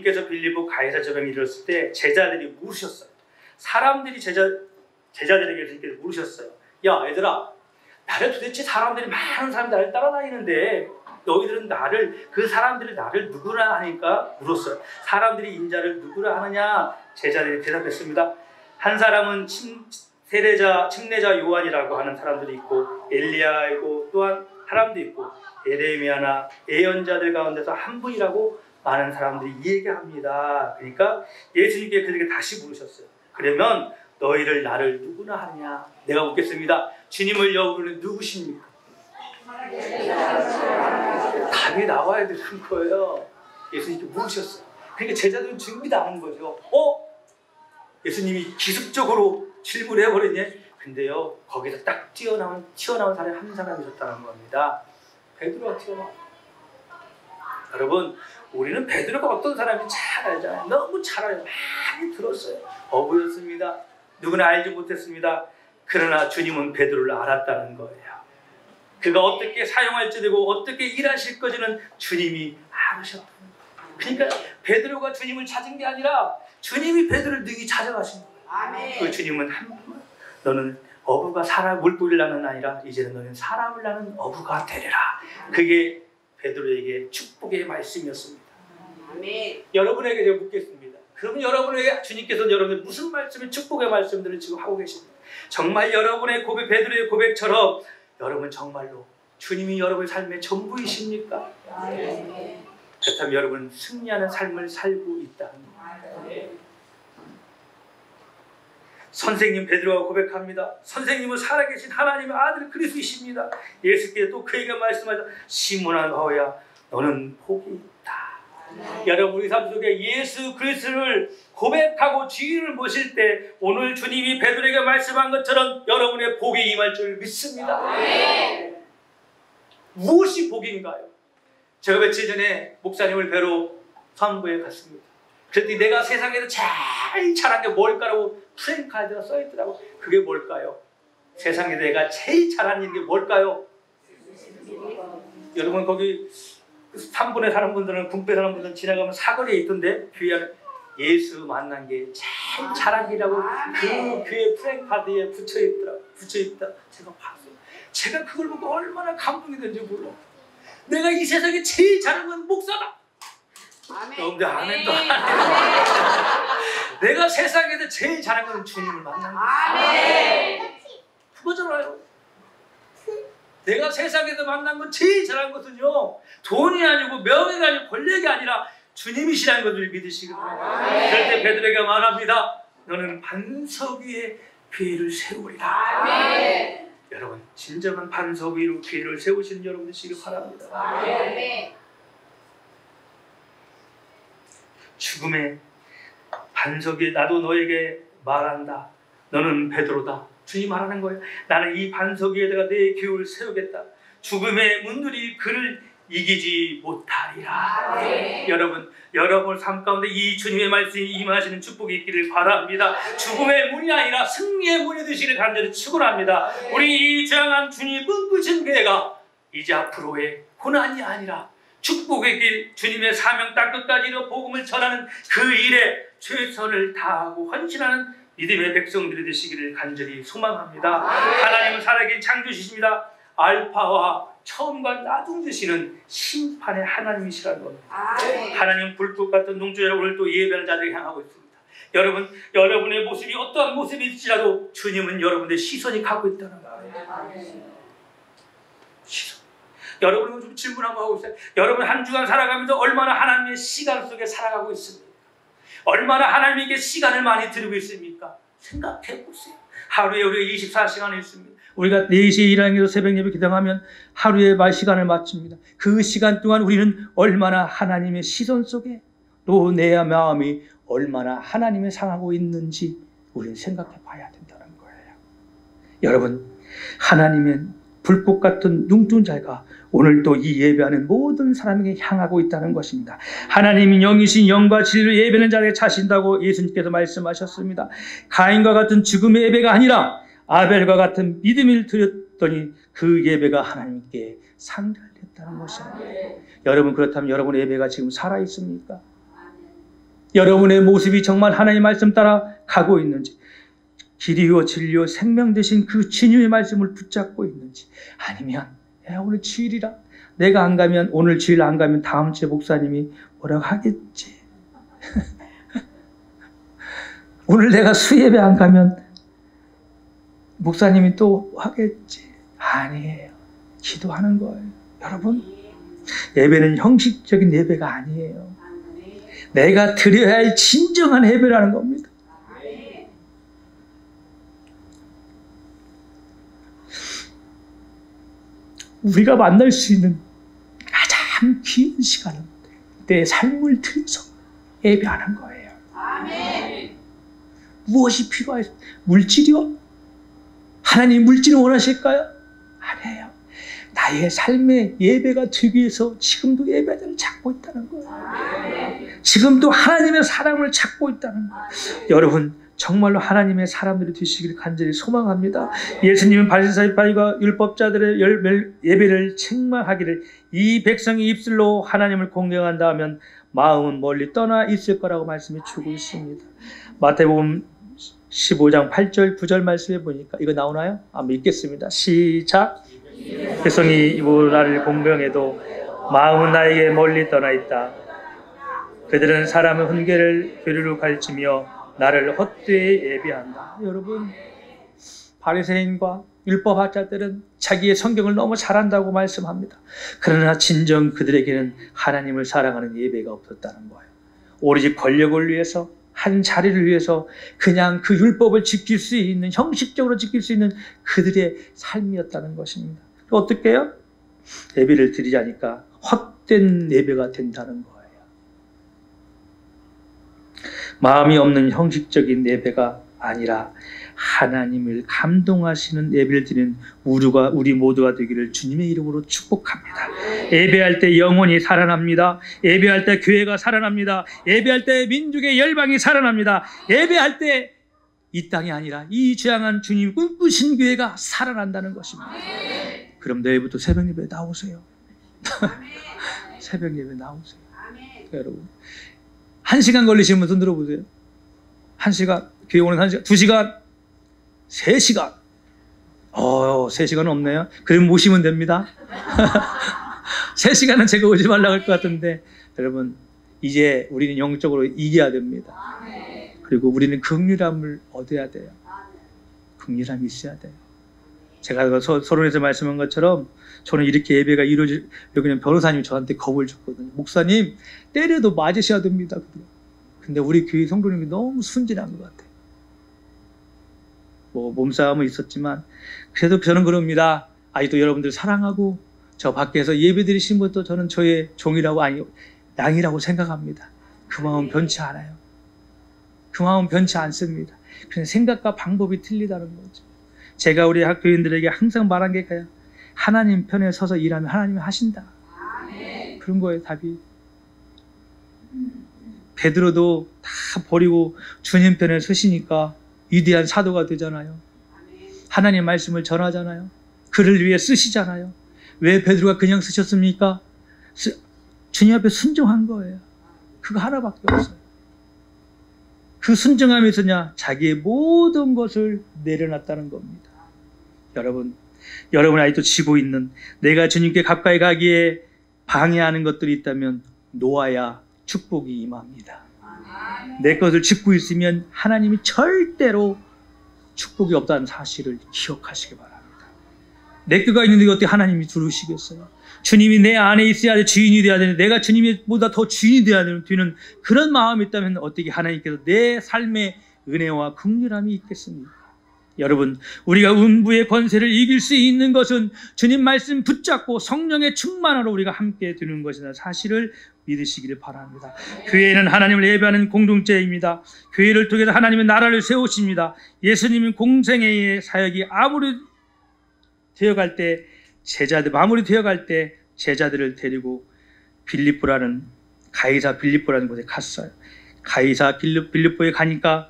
주님께서 빌립보 가이사 저병에 이르렀을 때 제자들이 물으셨어요. 사람들이 제자들에게 이렇게 물으셨어요. 야 얘들아, 나를 도대체 사람들이 많은 사람들이 나를 따라다니는데 너희들은 그 사람들이 나를 누구라 하니까 물었어요. 사람들이 인자를 누구라 하느냐? 제자들이 대답했습니다. 한 사람은 침례자 요한이라고 하는 사람들이 있고 엘리야이고 또한 사람도 있고 에레미야나 예언자들 가운데서 한 분이라고 많은 사람들이 얘기합니다. 그러니까 예수님께 그들에게 다시 물으셨어요. 그러면 너희를 나를 누구나 하느냐? 내가 묻겠습니다. 주님을 여부는 누구십니까? 답이 나와야 되는 거예요. 예수님께 물으셨어요. 그러니까 제자들은 준비도 안 한 거죠. 예수님이 기습적으로 질문을 해버리니 근데요 거기서 딱 튀어나온 사람이 한 사람이 있었다는 겁니다. 베드로가 튀어나와. 여러분 우리는 베드로가 어떤 사람인지 잘 알잖아요. 너무 잘 알아요. 많이 들었어요. 어부였습니다. 누구나 알지 못했습니다. 그러나 주님은 베드로를 알았다는 거예요. 그가 어떻게 사용할지 되고 어떻게 일하실 것인지는 주님이 알으셨다는 거예요. 그러니까 베드로가 주님을 찾은 게 아니라 주님이 베드로를 능히 찾아가신 거예요. 아멘. 그 주님은 한 분, 너는 어부가 물고기를 낳는 아니라 이제는 너는 사람을 낳는 어부가 되리라. 그게 베드로에게 축복의 말씀이었습니다. 아멘. 여러분에게 제가 묻겠습니다. 그러면 여러분에게 주님께서는 여러분의 무슨 말씀이 축복의 말씀들을 지금 하고 계십니까? 정말 여러분의 고백, 베드로의 고백처럼 여러분 정말로 주님이 여러분의 삶의 전부이십니까? 아멘. 그렇다면 여러분 승리하는 삶을 살고 있다는 거예요. 선생님 베드로가 고백합니다. 선생님은 살아계신 하나님의 아들 그리스도이십니다. 예수께서 또 그에게 말씀하셨다. 시몬아 바오야 너는 복이 있다. 여러분 우리 삶 속에 예수 그리스도를 고백하고 주인을 모실 때 오늘 주님이 베드로에게 말씀한 것처럼 여러분의 복이 임할 줄 믿습니다. 네. 무엇이 복인가요? 제가 며칠 전에 목사님을 뵈러 선부에 갔습니다. 그랬더니 내가 세상에서 제일 잘한 게 뭘까라고 프랭카드가 써있더라고. 그게 뭘까요? 세상에 내가 제일 잘하는 게 뭘까요? 여러분 거기 3분에 사는 분들은 군부에 사는 분들은 지나가면 사거리에 있던데 교회 예수 만난 게 제일 잘한 일이라고 그 교회 프랭카드에 붙여있다. 제가 봤어요. 제가 그걸 보고 얼마나 감동이 된지 몰라. 내가 이 세상에 제일 잘하는 건 목사다. 여러분들 아멘도 안 해요. 내가 세상에서 제일 잘한 건 주님을 만나는 거예요. 그거잖아요. 내가 세상에서 만난 건 제일 잘한 것은요 돈이 아니고 명예가 아니고 권력이 아니라 주님이시라는 것을 믿으시기 바랍니다. 그럴 때 베드로에게 말합니다. 너는 반석 위에 교회를 세우리라. 아멘. 여러분 진정한 반석 위로 교회를 세우시는 여러분 되시기 바랍니다. 아멘. 죽음의 반석 위에 나도 너에게 말한다. 너는 베드로다. 주님 말하는 거예요. 나는 이 반석 위에다가 내 교회를 세우겠다. 죽음의 문들이 그를 이기지 못하리라. 네. 여러분 삶 가운데 이 주님의 말씀이 임하시는 축복이 있기를 바랍니다. 죽음의 문이 아니라 승리의 문이 되시기를 간절히 축원합니다. 우리 이 주양한 주님이 꿈꾸신 교회가 이제 앞으로의 고난이 아니라 축복의 길, 주님의 사명 땅 끝까지 이뤄 복음을 전하는 그 일에 최선을 다하고 헌신하는 믿음의 백성들이 되시기를 간절히 소망합니다. 하나님은 살아계신 창조주십니다. 알파와 처음과 나중 되시는 심판의 하나님이시라는 겁니다. 하나님 불꽃 같은 농주에 오늘 또 예배하는 자들을 향하고 있습니다. 여러분의 모습이 어떠한 모습일지라도 주님은 여러분의 시선이 가고 있다는 거예요. 시선. 여러분은 좀 질문 한번 하고 있어요. 여러분 한 주간 살아가면서 얼마나 하나님의 시간 속에 살아가고 있습니까? 얼마나 하나님에게 시간을 많이 드리고 있습니까? 생각해 보세요. 하루에 우리가 24시간이 있습니다. 우리가 4시에 일어나서 새벽 예배 기도하면 하루에 시간을 마칩니다. 그 시간 동안 우리는 얼마나 하나님의 시선 속에 또 내 마음이 얼마나 하나님을 상하고 있는지 우리는 생각해 봐야 된다는 거예요. 여러분 하나님의 불꽃 같은 눈동자가 오늘도 이 예배하는 모든 사람에게 향하고 있다는 것입니다. 하나님이 영이신 영과 진리로 예배하는 자에게 차신다고 예수님께서 말씀하셨습니다. 가인과 같은 죽음의 예배가 아니라 아벨과 같은 믿음을 드렸더니 그 예배가 하나님께 상달됐다는 것입니다. 여러분 그렇다면 여러분의 예배가 지금 살아있습니까? 여러분의 모습이 정말 하나님의 말씀 따라 가고 있는지, 길이요 진리요 생명 되신 그 주님의 말씀을 붙잡고 있는지, 아니면 오늘 주일이라 내가 안 가면, 오늘 주일 안 가면 다음 주에 목사님이 뭐라고 하겠지. 오늘 내가 수예배 안 가면 목사님이 또 하겠지. 아니에요. 기도하는 거예요. 여러분, 예배는 형식적인 예배가 아니에요. 내가 드려야 할 진정한 예배라는 겁니다. 우리가 만날 수 있는 가장 긴 시간은 내 삶을 들여서 예배하는 거예요. 아멘. 무엇이 필요해요? 물질이요? 하나님 물질을 원하실까요? 아니에요. 나의 삶의 예배가 되기 위해서 지금도 예배자를 찾고 있다는 거예요. 아멘. 지금도 하나님의 사랑을 찾고 있다는 거예요. 아멘. 여러분, 정말로 하나님의 사람들이 되시기를 간절히 소망합니다. 예수님은 바리새파이와 율법자들의 예배를 책망하기를, 이 백성이 입술로 하나님을 공경한다 하면 마음은 멀리 떠나 있을 거라고 말씀해 주고 있습니다. 마태복음 15장 8절 9절 말씀해 보니까 이거 나오나요? 한번 읽겠습니다. 시작. 백성이 나를 공경해도 마음은 나에게 멀리 떠나 있다. 그들은 사람의 훈계를 교리로 가르치며 나를 헛되이 예배한다. 여러분, 바리새인과 율법학자들은 자기의 성경을 너무 잘한다고 말씀합니다. 그러나 진정 그들에게는 하나님을 사랑하는 예배가 없었다는 거예요. 오로지 권력을 위해서, 한 자리를 위해서 그냥 그 율법을 지킬 수 있는, 형식적으로 지킬 수 있는 그들의 삶이었다는 것입니다. 어떻게 해요? 예배를 드리자니까 헛된 예배가 된다는 거예요. 마음이 없는 형식적인 예배가 아니라 하나님을 감동하시는 예배를 드리는 우리 모두가 되기를 주님의 이름으로 축복합니다. 예배할 때 영혼이 살아납니다. 예배할 때 교회가 살아납니다. 예배할 때 민족의 열방이 살아납니다. 예배할 때 이 땅이 아니라 이 죄악한 주님 꿈꾸신 교회가 살아난다는 것입니다. 그럼 내일부터 새벽 예배 나오세요. 새벽 예배 나오세요. 여러분, 1시간 걸리시는 분 손 들어보세요. 1시간, 교회 오는 1시간, 2시간, 3시간. 3시간은 없네요. 그럼 모시면 됩니다. 3시간은 제가 오지 말라고 할 것 같은데, 여러분, 이제 우리는 영적으로 이겨야 됩니다. 그리고 우리는 긍휼함을 얻어야 돼요. 긍휼함이 있어야 돼요. 제가 서론에서 말씀한 것처럼 저는 이렇게 예배가 여기는 변호사님이 저한테 겁을 줬거든요. 목사님, 때려도 맞으셔야 됩니다. 근데 우리 교회 성도님이 너무 순진한 것 같아요. 몸싸움은 있었지만 그래도 저는 그럽니다. 아직도 여러분들 사랑하고 저 밖에서 예배 드리신 것도 저는 저의 종이라고, 양이라고 생각합니다. 그 마음 변치 않아요. 그 마음 변치 않습니다. 그냥 생각과 방법이 틀리다는 거죠. 제가 우리 학교인들에게 항상 말한 게 그냥 하나님 편에 서서 일하면 하나님이 하신다. 아멘. 그런 거예요, 답이. 베드로도 다 버리고 주님 편에 서시니까 위대한 사도가 되잖아요. 아멘. 하나님 말씀을 전하잖아요. 그를 위해 쓰시잖아요. 왜 베드로가 그냥 쓰셨습니까? 주님 앞에 순종한 거예요. 그거 하나밖에 없어요. 그 순종함이 있었냐? 자기의 모든 것을 내려놨다는 겁니다. 여러분 아직도 지고 있는, 내가 주님께 가까이 가기에 방해하는 것들이 있다면 놓아야 축복이 임합니다. 내 것을 짚고 있으면 하나님이 절대로 축복이 없다는 사실을 기억하시기 바랍니다. 내 거가 있는데 어떻게 하나님이 두르시겠어요? 주님이 내 안에 있어야 돼, 주인이 돼야 되는데 내가 주님보다 더 주인이 돼야 되는 그런 마음이 있다면 어떻게 하나님께서 내 삶의 은혜와 긍휼함이 있겠습니까? 여러분, 우리가 음부의 권세를 이길 수 있는 것은 주님 말씀 붙잡고 성령의 충만으로 우리가 함께 되는 것이라는 사실을 믿으시기를 바랍니다. 교회는 하나님을 예배하는 공동체입니다. 교회를 통해서 하나님의 나라를 세우십니다. 예수님은 공생애의 사역이 마무리되어갈 때 제자들을 데리고 가이사 빌립보라는 곳에 갔어요. 가이사 빌립보에 가니까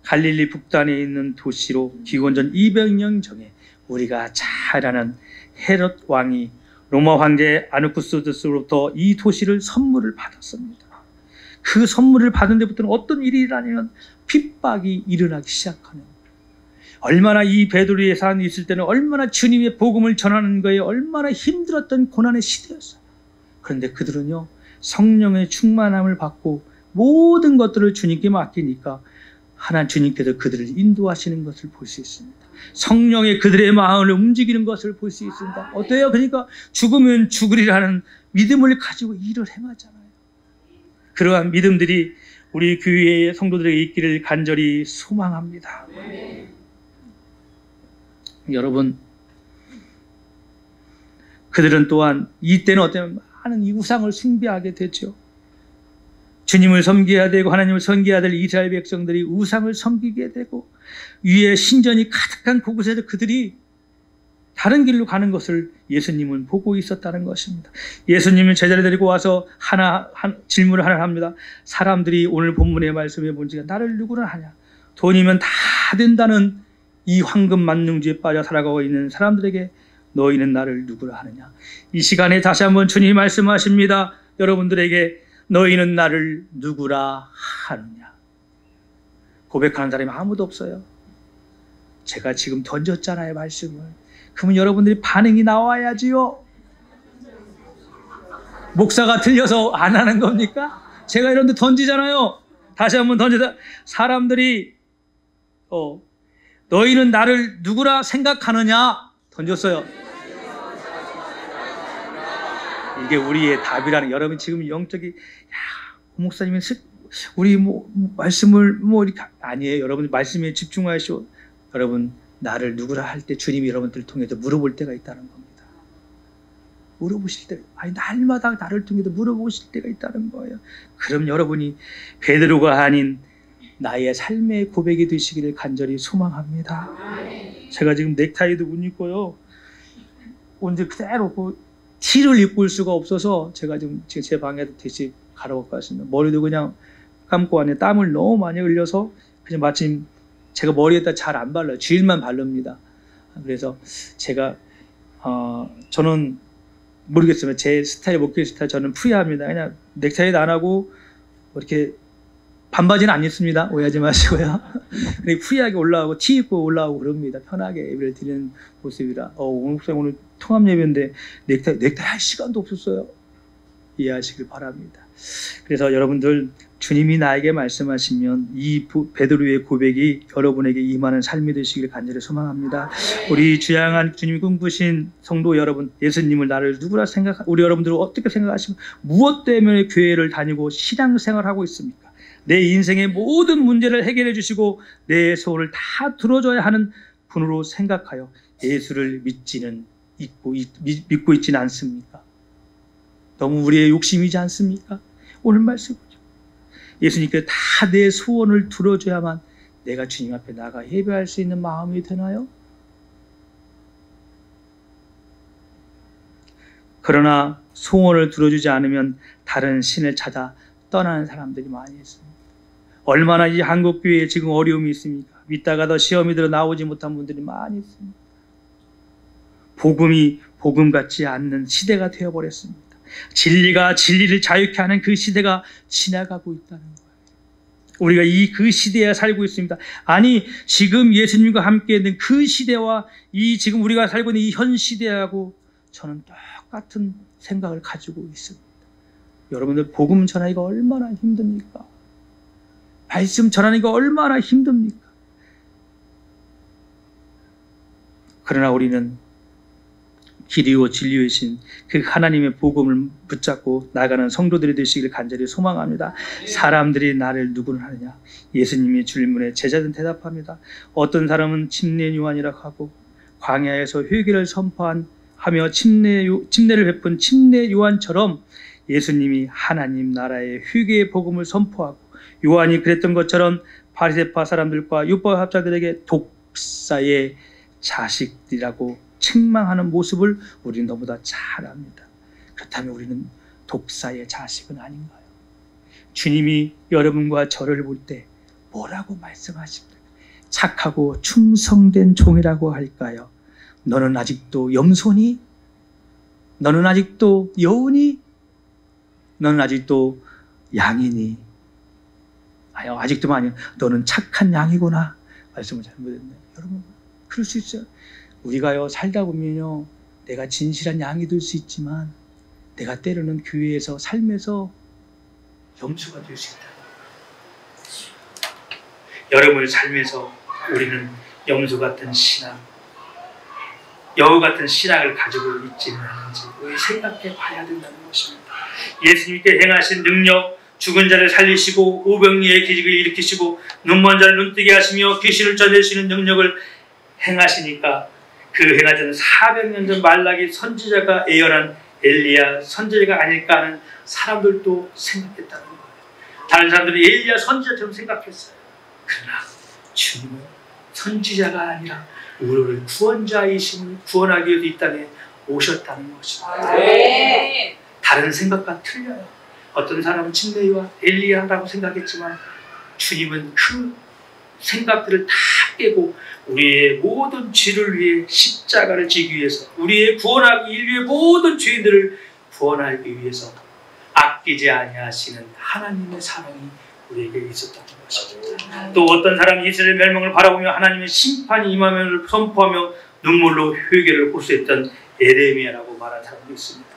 갈릴리 북단에 있는 도시로 기원전 200년 전에 우리가 잘 아는 헤롯 왕이 로마 황제 아누쿠스로부터 이 도시를 선물을 받았습니다. 그 선물을 받은 데부터는 어떤 일이 일어나냐면 핍박이 일어나기 시작하는 거예요. 얼마나 이 베드로의 사람이 있을 때는 얼마나 주님의 복음을 전하는 거에 얼마나 힘들었던 고난의 시대였어요. 그런데 그들은요, 성령의 충만함을 받고 모든 것들을 주님께 맡기니까 하나님 주님께서 그들을 인도하시는 것을 볼 수 있습니다. 성령의 그들의 마음을 움직이는 것을 볼 수 있습니다. 어때요? 그러니까 죽으면 죽으리라는 믿음을 가지고 일을 행하잖아요. 그러한 믿음들이 우리 교회의 성도들에게 있기를 간절히 소망합니다. 여러분, 그들은 또한 이때는 어때요? 많은 이 우상을 숭배하게 되죠. 주님을 섬겨야 되고 하나님을 섬겨야 될 이스라엘 백성들이 우상을 섬기게 되고 위에 신전이 가득한 그곳에서 그들이 다른 길로 가는 것을 예수님은 보고 있었다는 것입니다. 예수님은 제자를 데리고 와서 질문을 하나 합니다. 사람들이 오늘 본문의 말씀에 본지가 나를 누구라 하냐? 돈이면 다 된다는 이 황금 만능주에 빠져 살아가고 있는 사람들에게 너희는 나를 누구라 하느냐? 이 시간에 다시 한번 주님이 말씀하십니다. 여러분들에게 너희는 나를 누구라 하느냐? 고백하는 사람이 아무도 없어요. 제가 지금 던졌잖아요, 말씀을. 그러면 여러분들이 반응이 나와야지요. 목사가 틀려서 안 하는 겁니까? 제가 이런 데 던지잖아요. 다시 한번 던져서 사람들이 너희는 나를 누구라 생각하느냐? 던졌어요. 이게 우리의 답이라는, 여러분 지금 영적이 목사님은 우리 말씀을 이렇게 아니에요. 여러분 말씀에 집중하시오. 여러분 나를 누구라 할 때 주님이 여러분들을 통해서 물어볼 때가 있다는 겁니다. 물어보실 때, 날마다 나를 통해서 물어보실 때가 있다는 거예요. 그럼 여러분이 베드로가 아닌 나의 삶의 고백이 되시기를 간절히 소망합니다. 제가 지금 넥타이도 못 입고요. 언제 그대로 티를 입고 올 수가 없어서 제가 지금 제 방에도 대신 가려고 갔습니다. 머리도 그냥 감고 안에 땀을 너무 많이 흘려서 그냥 마침 제가 머리에다 잘 안 발라요. 주일만 바릅니다. 그래서 제가 저는 모르겠어요. 제 스타일, 목회 스타일 저는 프리합니다. 그냥 넥타이도 안 하고 이렇게 반바지는 안 입습니다. 오해하지 마시고요. 프리하게 올라오고 티 입고 올라오고 그럽니다. 편하게 예배를 드리는 모습이라. 오늘 통합 예배인데 넥타이 할 시간도 없었어요. 이해하시길 바랍니다. 그래서 여러분들 주님이 나에게 말씀하시면 이 베드로의 고백이 여러분에게 임하는 삶이 되시길 간절히 소망합니다. 우리 주양한 주님이 꿈꾸신 성도 여러분, 예수님을 나를 누구라 우리 여러분들은 어떻게 생각하시면 무엇 때문에 교회를 다니고 신앙생활하고 있습니까? 내 인생의 모든 문제를 해결해 주시고 내 소원을 다 들어줘야 하는 분으로 생각하여 예수를 믿고 있지는 않습니까? 너무 우리의 욕심이지 않습니까? 오늘 말씀 보죠. 예수님께 다 내 소원을 들어줘야만 내가 주님 앞에 나가 예배할 수 있는 마음이 되나요? 그러나 소원을 들어주지 않으면 다른 신을 찾아 떠나는 사람들이 많이 있습니다. 얼마나 이 한국교회에 지금 어려움이 있습니까? 믿다가도 시험이 들어 나오지 못한 분들이 많이 있습니다. 복음이 복음 같지 않는 시대가 되어버렸습니다. 진리가 진리를 자유케 하는 그 시대가 지나가고 있다는 거예요. 우리가 그 시대에 살고 있습니다. 아니, 지금 예수님과 함께 있는 그 시대와 지금 우리가 살고 있는 이 현 시대하고 저는 똑같은 생각을 가지고 있습니다. 여러분들 복음 전하기가 얼마나 힘듭니까? 말씀 전하기가 얼마나 힘듭니까? 그러나 우리는 길이요 진리이신 그 하나님의 복음을 붙잡고 나가는 성도들이 되시기를 간절히 소망합니다. 사람들이 나를 누구를 하느냐? 예수님의 질문에 제자들은 대답합니다. 어떤 사람은 침례 요한이라고 하고 광야에서 회개를 선포하며 침례를 베푼 침례 요한처럼 예수님이 하나님 나라의 회개의 복음을 선포하고 요한이 그랬던 것처럼 바리새파 사람들과 율법학자들에게 독사의 자식들이라고 책망하는 모습을 우리는 너무나 잘 압니다. 그렇다면 우리는 독사의 자식은 아닌가요? 주님이 여러분과 저를 볼 때 뭐라고 말씀하십니까? 착하고 충성된 종이라고 할까요? 너는 아직도 염소니? 너는 아직도 여우니? 너는 아직도 양이니? 아직도 많이 너는 착한 양이구나. 말씀을 잘못했네. 여러분 그럴 수 있어요. 우리가요 살다 보면요 내가 진실한 양이 될 수 있지만 내가 때로는 교회에서 삶에서 염소가 될 수 있다. 여러분의 삶에서 우리는 염소 같은 신앙, 여우 같은 신앙을 가지고 있지는 않은지 우리 생각해 봐야 된다는 것입니다. 예수님께 행하신 능력, 죽은 자를 살리시고 오병이의 기적을 일으키시고 눈먼 자를 눈뜨게 하시며 귀신을 쫓아내시는 능력을 행하시니까 그 행하던 400년 전 말라기 선지자가 예언한 엘리야 선지자가 아닐까 하는 사람들도 생각했다는 거예요. 다른 사람들은 엘리야 선지자처럼 생각했어요. 그러나 주님은 선지자가 아니라 우리를 구원자이심을 구원하기 위해서 이 땅에 오셨다는 것입니다. 네. 다른 생각과 틀려요. 어떤 사람은 침례와 엘리야라고 생각했지만 주님은 그 생각들을 다 깨고 우리의 모든 죄를 위해 십자가를 지기 위해서 우리의 구원하기 인류의 모든 죄인들을 구원하기 위해서 아끼지 아니하시는 하나님의 사랑이 우리에게 있었다는 것입니다. 또 어떤 사람이 이스라엘 멸망을 바라보며 하나님의 심판이 임하면을 선포하며 눈물로 회개를 호소했던 에레미야라고 말한 사람도 있습니다.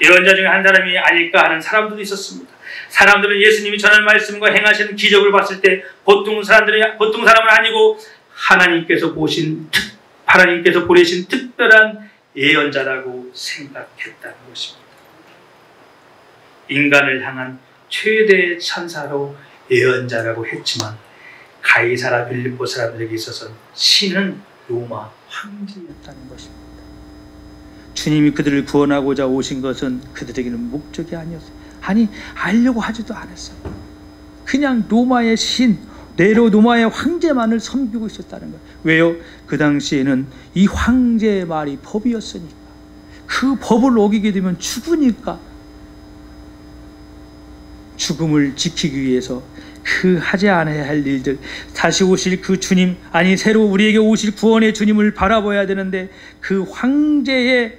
이런 자 중에 한 사람이 아닐까 하는 사람들도 있었습니다. 사람들은 예수님이 전한 말씀과 행하시는 기적을 봤을 때 보통 사람은 아니고 하나님께서 보내신 특별한 예언자라고 생각했다는 것입니다. 인간을 향한 최대의 천사로 예언자라고 했지만 가이사라 빌립보 사람들에게 있어서는 신은 로마 황제였다는 것입니다. 주님이 그들을 구원하고자 오신 것은 그들에게는 목적이 아니었어요. 아니 알려고 하지도 않았어요. 그냥 로마의 신, 로마의 황제만을 섬기고 있었다는 거예요. 왜요? 그 당시에는 이 황제의 말이 법이었으니까. 그 법을 어기게 되면 죽으니까 죽음을 지키기 위해서 그 하지 않아야 할 일들, 다시 오실 그 주님, 아니 새로 우리에게 오실 구원의 주님을 바라봐야 되는데 그 황제를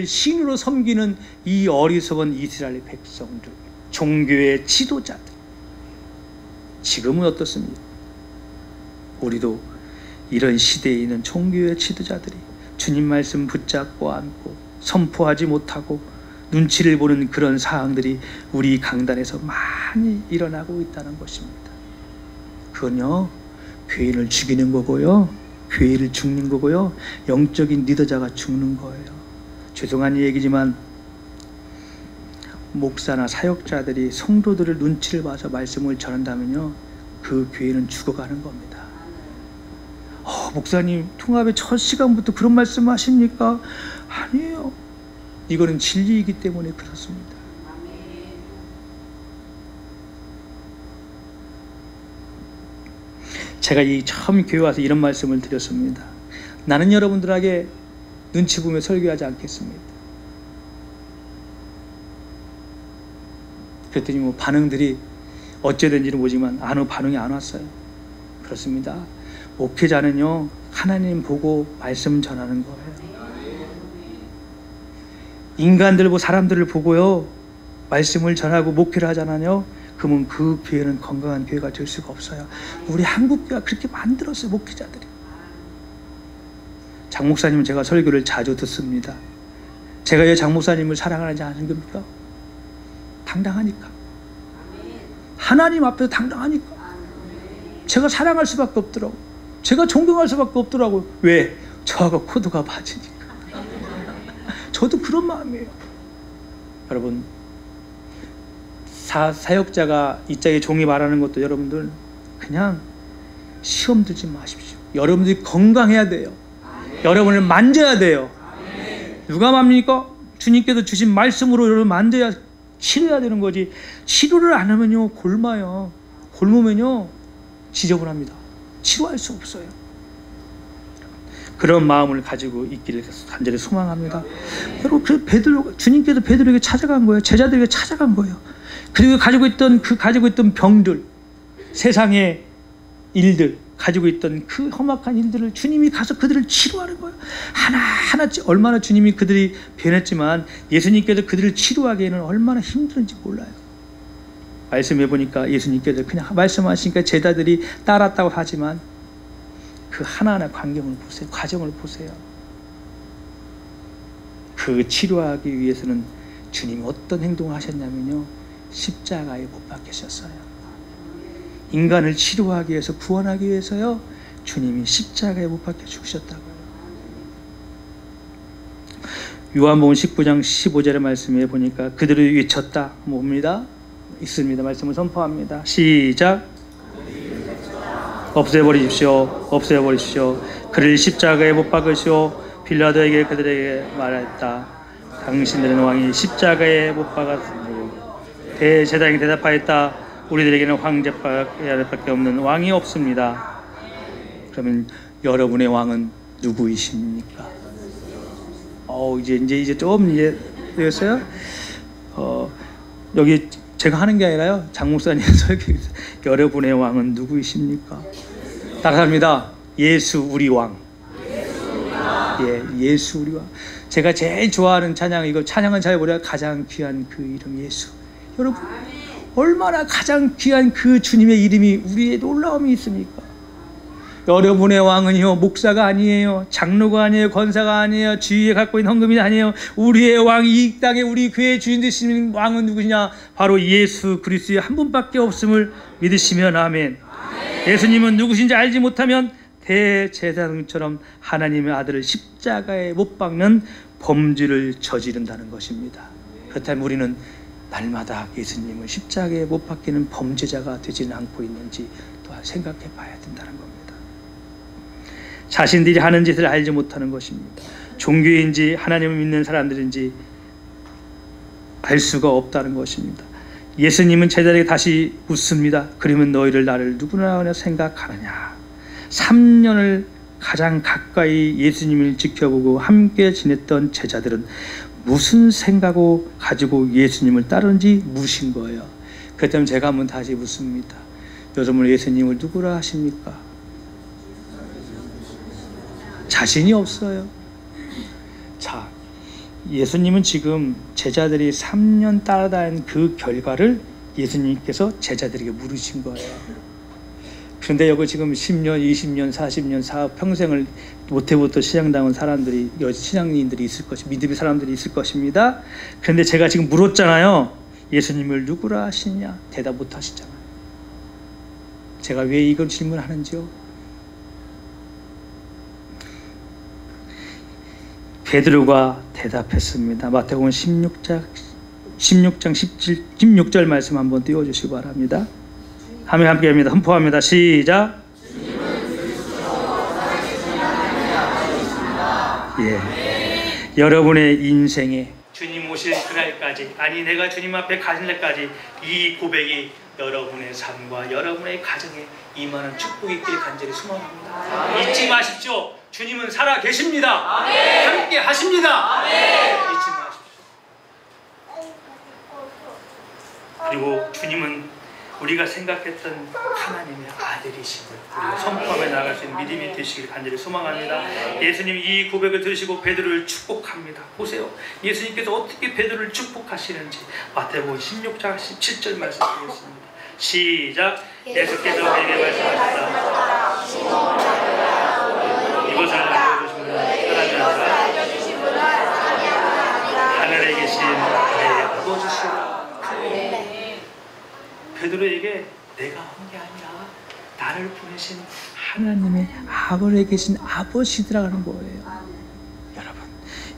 신으로 섬기는 이 어리석은 이스라엘 백성들, 종교의 지도자들, 지금은 어떻습니까? 우리도 이런 시대에 있는 종교의 지도자들이 주님 말씀 붙잡고 안고 선포하지 못하고 눈치를 보는 그런 사항들이 우리 강단에서 많이 일어나고 있다는 것입니다. 그건요, 교인을 죽이는 거고요, 교회를 죽는 거고요, 영적인 리더자가 죽는 거예요. 죄송한 얘기지만 목사나 사역자들이 성도들을 눈치를 봐서 말씀을 전한다면요, 그 교회는 죽어가는 겁니다. 목사님 통합의 첫 시간부터 그런 말씀 하십니까? 아니에요. 이거는 진리이기 때문에 그렇습니다. 제가 처음 교회 와서 이런 말씀을 드렸습니다. 나는 여러분들에게 눈치 보며 설교하지 않겠습니다. 그랬더니 반응들이 어쩌든지는 모르지만 반응이 안 왔어요. 그렇습니다. 목회자는요, 하나님 보고 말씀 전하는 거예요. 인간들 보고 사람들을 보고요 말씀을 전하고 목회를 하잖아요. 그러면 그 교회는 건강한 교회가 될 수가 없어요. 우리 한국교회가 그렇게 만들었어요. 목회자들이. 장 목사님은 제가 설교를 자주 듣습니다. 제가 왜 장 목사님을 사랑하지 않은 겁니까? 당당하니까. 하나님 앞에서 당당하니까. 제가 사랑할 수밖에 없더라고. 제가 존경할 수밖에 없더라고. 왜? 저하고 코드가 맞으니까. 저도 그런 마음이에요. 여러분, 사역자가 이 짝의 종이 말하는 것도 여러분들 그냥 시험 들지 마십시오. 여러분들이 건강해야 돼요. 여러분을 만져야 돼요. 누가 맙니까? 주님께서 주신 말씀으로 여러분 만져야, 치료해야 되는 거지. 치료를 안 하면요 곪아요. 곪으면요 지저분합니다. 치료할 수 없어요. 그런 마음을 가지고 있기를 간절히 소망합니다. 여러분, 그 주님께서 베드로에게 찾아간 거예요. 제자들에게 찾아간 거예요. 그리고 가지고 있던 병들, 세상의 일들, 가지고 있던 그 험악한 일들을 주님이 가서 그들을 치료하는 거예요. 하나하나. 얼마나 주님이 그들이 변했지만 예수님께서 그들을 치료하기에는 얼마나 힘든지 몰라요. 말씀해 보니까 예수님께서 그냥 말씀하시니까 제자들이 따랐다고 하지만 그 하나하나 광경을 보세요. 과정을 보세요. 그 치료하기 위해서는 주님이 어떤 행동을 하셨냐면요, 십자가에 못 박히셨어요. 인간을 치료하기 위해서, 구원하기 위해서요, 주님이 십자가에 못 박혀 죽으셨다고요. 요한복음 19장 15절의 말씀에 보니까 그들을 외쳤다. 뭡니다? 있습니다. 말씀을 선포합니다. 시작. 없애버리십시오. 없애버리십시오. 그를 십자가에 못 박으시오. 빌라도에게 그들에게 말했다. 당신들은 왕이 십자가에 못 박았으므로. 대제사장이 대답하였다. 우리들에게는 황제밖에 없는 왕이 없습니다. 그러면 여러분의 왕은 누구이십니까? 이제 좀 되었어요. 여기 제가 하는 게 아니라요, 장 목사님 설교에서 여러분의 왕은 누구이십니까? 따라합니다. 예수 우리 왕. 예, 예수 우리 왕. 제가 제일 좋아하는 찬양, 이거 찬양은 잘 모르요. 가장 귀한 그 이름 예수. 여러분, 얼마나 가장 귀한 그 주님의 이름이 우리의 놀라움이 있습니까? 여러분의 왕은요, 목사가 아니에요, 장로가 아니에요, 권사가 아니에요, 주위에 갖고 있는 헌금이 아니에요. 우리의 왕, 이 땅에 우리 교회의 주인 되시는 왕은 누구냐? 바로 예수 그리스도의 한 분밖에 없음을 믿으시면 아멘. 예수님은 누구신지 알지 못하면 대제사장처럼 하나님의 아들을 십자가에 못 박는 범죄를 저지른다는 것입니다. 그렇다면 우리는 날마다 예수님을 십자가에 못 박히는 범죄자가 되지는 않고 있는지 또한 생각해 봐야 된다는 겁니다. 자신들이 하는 짓을 알지 못하는 것입니다. 종교인지 하나님을 믿는 사람들인지 알 수가 없다는 것입니다. 예수님은 제자들에게 다시 묻습니다. 그러면 너희를 나를 누구나 생각하느냐? 3년을 가장 가까이 예수님을 지켜보고 함께 지냈던 제자들은 무슨 생각을 가지고 예수님을 따르는지 묻은 거예요. 그렇다면 제가 한번 다시 묻습니다. 여러분, 예수님을 누구라 하십니까? 자신이 없어요. 자, 예수님은 지금 제자들이 3년 따라다닌 그 결과를 예수님께서 제자들에게 물으신 거예요. 그런데 여기 지금 10년, 20년, 40년, 평생을 모태부터 신앙당한 사람들이, 신앙인들이 있을 것입니다. 믿음의 사람들이 있을 것입니다. 그런데 제가 지금 물었잖아요. 예수님을 누구라 하시냐? 대답 못 하시잖아요. 제가 왜 이걸 질문하는지요? 베드로가 대답했습니다. 마태복음 16장 16절 말씀 한번 띄워주시기 바랍니다. 함께 합니다. 선포합니다. 시작. 예. 여러분의 인생에 주님 오실 그날까지, 아니 내가 주님 앞에 가는 날까지 이 고백이 여러분의 삶과 여러분의 가정에 임하는 축복이 있기를 간절히 소망합니다. 잊지 마십시오. 주님은 살아 계십니다. 함께 하십니다. 잊지 마십시오. 그리고 주님은 우리가 생각했던 하나님의 아들이심을 우리가 선포하며 나아갈 수 있는 믿음이 되시길 간절히 소망합니다. 예수님 이 고백을 들으시고 베드로를 축복합니다. 보세요. 예수님께서 어떻게 베드로를 축복하시는지 마태복음 16장 17절 말씀 드리겠습니다. 시작. 예수께서 우리에게 말씀하셨다. 이것을 알려주신 분은 하늘에 계신 내 아버지시라. 베드로에게 내가 한 게 아니라 나를 보내신 하나님의 아버지에 계신 아버지라는 거예요.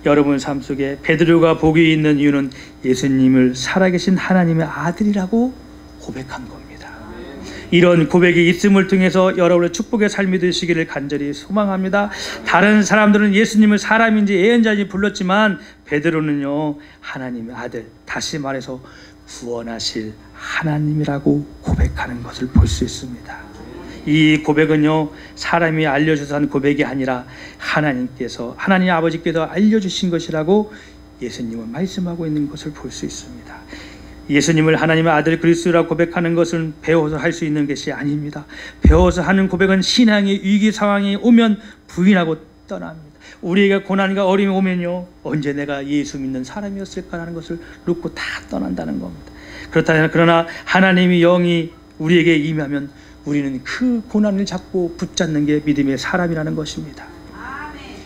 여러분 삶 속에 베드로가 복이 있는 이유는 예수님을 살아계신 하나님의 아들이라고 고백한 겁니다. 이런 고백이 있음을 통해서 여러분의 축복의 삶이 되시기를 간절히 소망합니다. 다른 사람들은 예수님을 사람인지 예언자인지 불렀지만 베드로는요, 하나님의 아들, 다시 말해서 구원하실 하나님이라고 고백하는 것을 볼 수 있습니다. 이 고백은요, 사람이 알려줘서 한 고백이 아니라 하나님 아버지께서 알려주신 것이라고 예수님은 말씀하고 있는 것을 볼 수 있습니다. 예수님을 하나님의 아들 그리스도라고 고백하는 것은 배워서 할 수 있는 것이 아닙니다. 배워서 하는 고백은 신앙의 위기 상황이 오면 부인하고 떠납니다. 우리에게 고난과 어려움이 오면요, 언제 내가 예수 믿는 사람이었을까라는 것을 놓고 다 떠난다는 겁니다. 그러나 하나님이 영이 우리에게 임하면 우리는 그 고난을 잡고 붙잡는 게 믿음의 사람이라는 것입니다.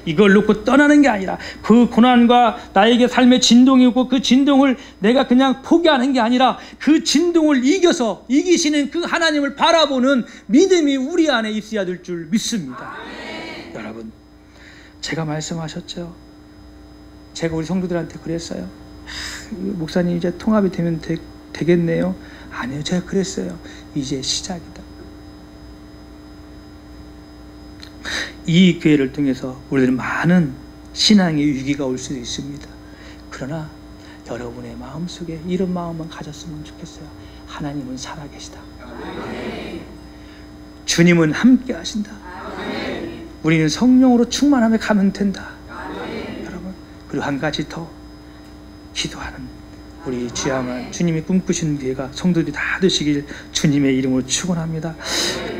이걸 놓고 떠나는 게 아니라 그 고난과 나에게 삶의 진동이 있고 그 진동을 내가 그냥 포기하는 게 아니라 그 진동을 이기시는 그 하나님을 바라보는 믿음이 우리 안에 있어야 될 줄 믿습니다. 여러분, 제가 말씀하셨죠. 제가 우리 성도들한테 그랬어요. 목사님 이제 통합이 되면 되겠네요. 아니요, 제가 그랬어요. 이제 시작이다. 이 기회를 통해서 우리들은 많은 신앙의 위기가 올 수도 있습니다. 그러나 여러분의 마음속에 이런 마음만 가졌으면 좋겠어요. 하나님은 살아계시다. 주님은 함께 하신다. 우리는 성령으로 충만함에 가면 된다. 여러분, 그리고 한 가지 더 기도하는 우리 주양한 주님이 꿈꾸신 기회가 성도들이 다 되시길 주님의 이름으로 축원합니다.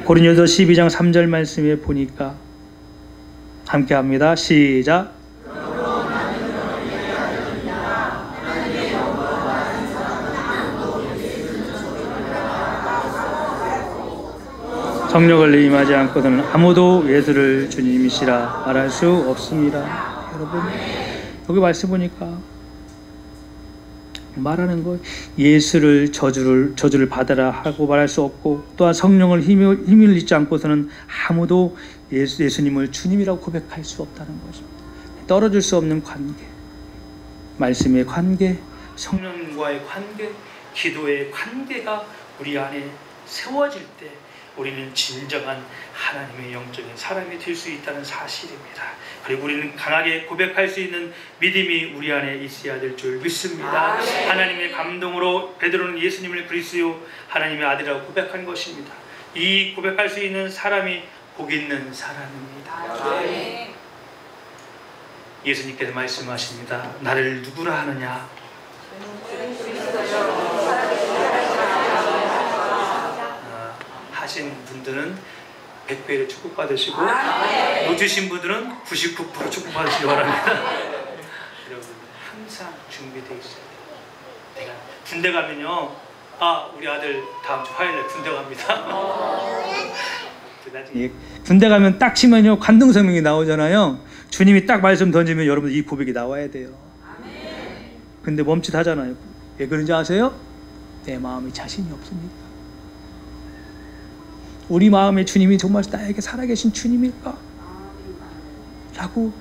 고린도서 12장 3절 말씀에 보니까 함께 합니다. 시작. 성령을 임하지 않고서는 아무도 예수를 주님이시라 말할 수 없습니다. 여러분, 여기 말씀 보니까 말하는 거 예수를 저주를 받아라 하고 말할 수 없고, 또한 성령을 힘을 잊지 않고서는 아무도 예수님을 주님이라고 고백할 수 없다는 것입니다. 떨어질 수 없는 관계, 말씀의 관계, 성령과의 관계, 기도의 관계가 우리 안에 세워질 때 우리는 진정한 하나님의 영적인 사람이 될 수 있다는 사실입니다. 그리고 우리는 강하게 고백할 수 있는 믿음이 우리 안에 있어야 될 줄 믿습니다. 하나님의 감동으로 베드로는 예수님을 그리스도 하나님의 아들이라고 고백한 것입니다. 이 고백할 수 있는 사람이 복 있는 사람입니다. 예수님께서 말씀하십니다. 나를 누구라 하느냐? 하신 분들은 100배를 축복받으시고 놓치신 분들은 99% 축복받으시기 바랍니다. 여러분, 항상 준비되어 있어야 돼요. 내가 군대 가면요, 우리 아들 다음 주 화요일에 군대 갑니다. 나중에 군대 가면 딱 치면요 관등성명이 나오잖아요. 주님이 딱 말씀 던지면 여러분 이 고백이 나와야 돼요. 근데 멈칫하잖아요. 왜 그런지 아세요? 내 마음에 자신이 없으니까. 우리 마음에 주님이 정말 나에게 살아계신 주님일까? 라고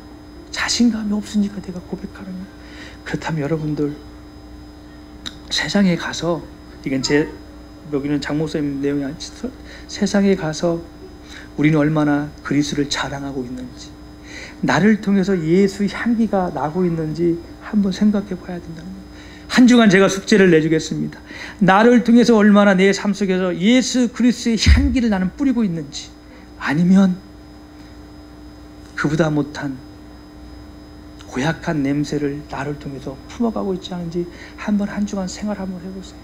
자신감이 없으니까 내가 고백하는 거예요. 그렇다면 여러분들 세상에 가서, 이건 여기는 장 목사님 내용이 아니라 세상에 가서 우리는 얼마나 그리스도를 자랑하고 있는지, 나를 통해서 예수 향기가 나고 있는지 한번 생각해 봐야 된다는 거예요. 한 주간 제가 숙제를 내주겠습니다. 나를 통해서 얼마나 내 삶 속에서 예수 그리스도의 향기를 나는 뿌리고 있는지, 아니면 그보다 못한 고약한 냄새를 나를 통해서 품어가고 있지 않은지 한번 한 주간 생활 한번 해보세요.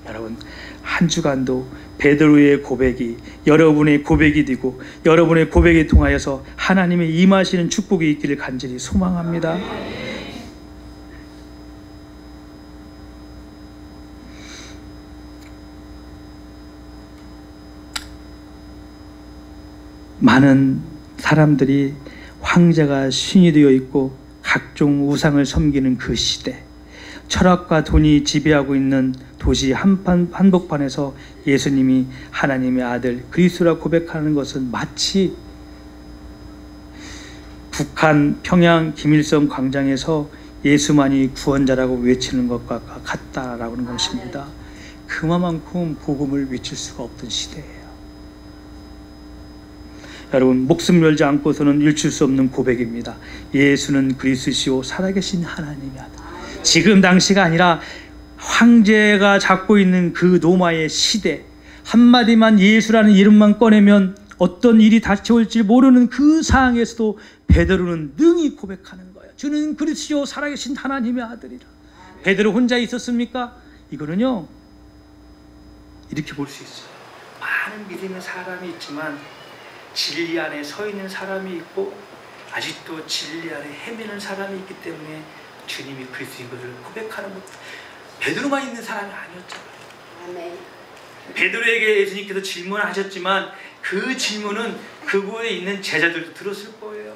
여러분, 한 주간도 베드로의 고백이 여러분의 고백이 되고 여러분의 고백에 통하여서 하나님의 임하시는 축복이 있기를 간절히 소망합니다. 많은 사람들이 황제가 신이 되어 있고 각종 우상을 섬기는 그 시대, 철학과 돈이 지배하고 있는 도시 한복판에서 예수님이 하나님의 아들 그리스도라 고백하는 것은 마치 북한 평양 김일성 광장에서 예수만이 구원자라고 외치는 것과 같다라고 하는 것입니다. 그만큼 복음을 외칠 수가 없던 시대예요. 여러분, 목숨 열지 않고서는 일칠 수 없는 고백입니다. 예수는 그리스도시요 살아계신 하나님의 아들. 지금 당시가 아니라 황제가 잡고 있는 그 로마의 시대, 한마디만 예수라는 이름만 꺼내면 어떤 일이 닥쳐올지 모르는 그 상황에서도 베드로는 능히 고백하는 거예요. 주는 그리스도 살아계신 하나님의 아들이라. 베드로 혼자 있었습니까? 이거는요, 이렇게 볼 수 있어요. 많은 믿음의 사람이 있지만 진리 안에 서 있는 사람이 있고 아직도 진리 안에 헤매는 사람이 있기 때문에 주님이 그리스도인 것을 고백하는 것. 베드로만 있는 사람이 아니었잖아요. 아멘. 베드로에게 예수님께서 질문하셨지만 그 질문은 그곳에 있는 제자들도 들었을 거예요.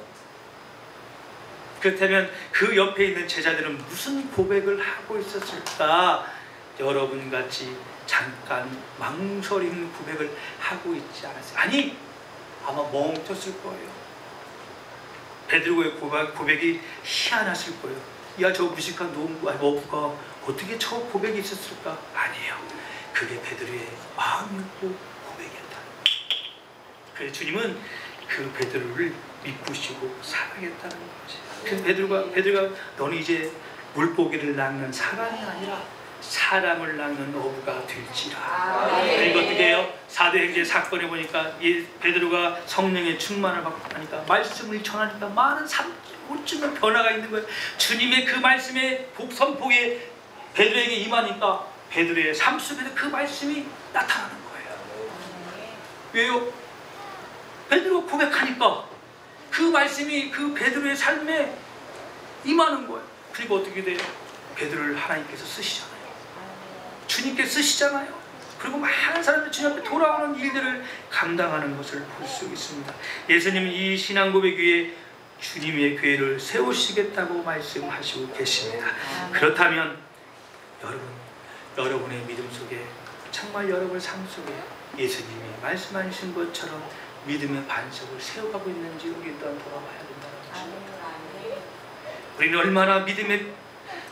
그렇다면 그 옆에 있는 제자들은 무슨 고백을 하고 있었을까? 여러분같이 잠깐 망설이는 고백을 하고 있지 않았어요. 아니, 아마 멈췄을 거예요. 베드로의 고백이 희한했을 거예요. 야, 저 무식한 어부가 어떻게 저 고백이 있었을까? 아니에요. 그게 베드로의 마음이었고 고백이었다. 그래서 주님은 그 베드로를 믿으시고 사랑했다는 거지. 그 베드로가 너는 이제 물고기를 낚는 사람이 아니라 사람을 낚는 어부가 될지라. 그리고 어떻게 해요? 사도행전 사건에 보니까 이 베드로가 성령의 충만을 받고 하니까 말씀을 전하니까 많은 오쯤은 변화가 있는 거예요. 주님의 그 말씀의 선포에 베드로에게 임하니까 베드로의 삶 속에서 그 말씀이 나타나는 거예요. 왜요? 베드로가 고백하니까 그 말씀이 그 베드로의 삶에 임하는 거예요. 그리고 어떻게 돼요? 베드로를 하나님께서 쓰시잖아요. 주님께 쓰시잖아요. 그리고 많은 사람들이 주님 앞에 돌아오는 일들을 감당하는 것을 볼 수 있습니다. 예수님은 이 신앙 고백 위에 주님의 교회를 세우시겠다고 말씀하시고 계십니다. 그렇다면 여러분의 믿음 속에 정말 여러분의 삶 속에 예수님이 말씀하신 것처럼 믿음의 반석을 세워가고 있는지 우리 또한 돌아봐야 된다는 것입니다. 우리는 얼마나 믿음에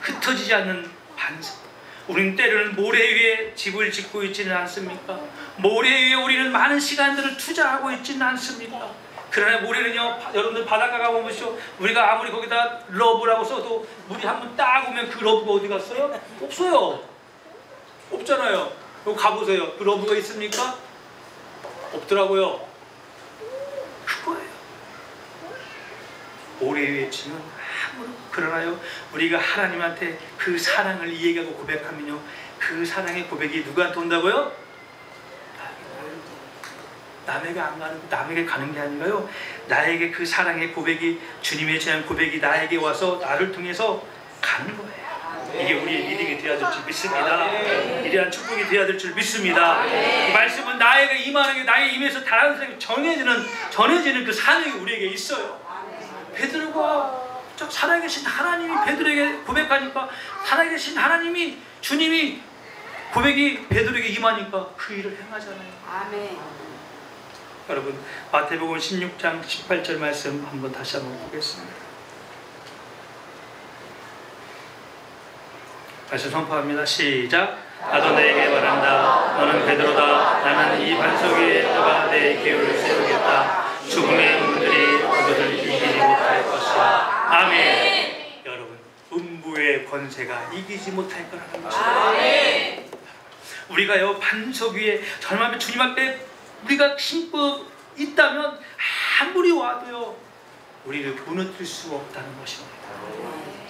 흩어지지 않는 반석, 우리는 때로는 모래 위에 집을 짓고 있지는 않습니까? 모래 위에 우리는 많은 시간들을 투자하고 있지는 않습니까? 그러나 모래는요, 여러분들 바닷가 가보시죠. 우리가 아무리 거기다 러브라고 써도 물이 한번 딱 오면 그 러브가 어디 갔어요? 없어요. 없잖아요. 여기 가보세요. 그 러브가 있습니까? 없더라고요. 그거예요. 모래 위에 치면 아무런. 그러나요, 우리가 하나님한테 그 사랑을 이야기하고 고백하면요, 그 사랑의 고백이 누구한테 온다고요? 남에게 가는 게 아니라요, 나에게 그 사랑의 고백이, 주님의 대한 고백이 나에게 와서 나를 통해서 가는 거예요. 이게 우리의 믿음이 되어야 될 줄 믿습니다. 이러한 축복이 되어야 될 줄 믿습니다. 이 말씀은 나에게 임하는 게 나의 임에서 다른 사람에게 전해지는 그 사명이 우리에게 있어요. 베드로가 살아계신 하나님이 베드로에게 고백하니까, 살아계신 하나님이, 주님이 고백이 베드로에게 임하니까 그 일을 행하잖아요. 아멘. 여러분, 마태복음 16장 18절 말씀 한번 다시 한번 보겠습니다. 말씀 선포합니다. 시작. 나도 너에게 말한다. 너는 베드로다. 나는 이 반석 위에 너가 내 기울을 세우겠다. 죽음의 문들이 그것을 이기지 못할 것이다. 아멘. 여러분, 음부의 권세가 이기지 못할 거라는 것입니다. 아멘. 우리가요, 반석 위에 정말 주님 앞에 우리가 신고 있다면 아무리 와도요, 우리를 무너뜨릴 수 없다는 것입니다.